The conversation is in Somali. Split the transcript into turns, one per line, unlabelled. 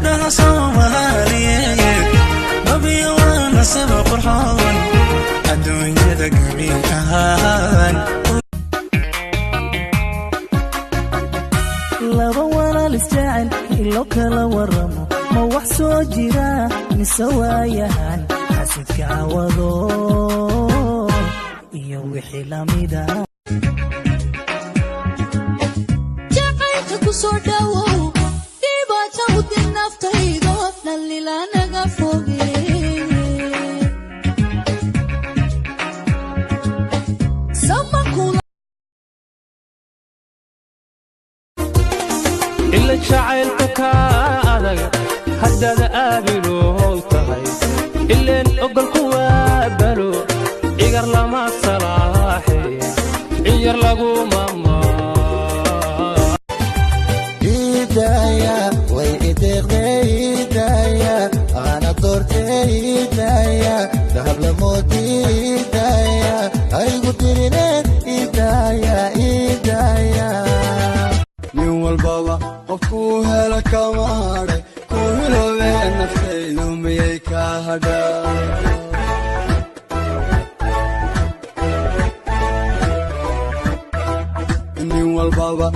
gabdhaha Soomaaliyeed nabiga waana sabab qurxoon adduunyada gabi ahaan
laba walaal isjecel ilo kala waramo ma wax soo jira mise waayahan xasidka wado iyo wixii lamida
jacaylka ku soo dhawow dhibaato u din naftaydo dhalila naga fogee
إلا شعيلك أدق حدد قابلو هوتهي إلا أقل كوابلو إيقر لما صلاحي إيقر لغو ماما
إيدايا ويديق إيدايا أنا دورتي إيدايا ذهب لموتي إيدايا هاي قدرين إيدايا إيدايا والبابا وفوها لك ماري كله بين نفسي يومي كهدا إني والبابا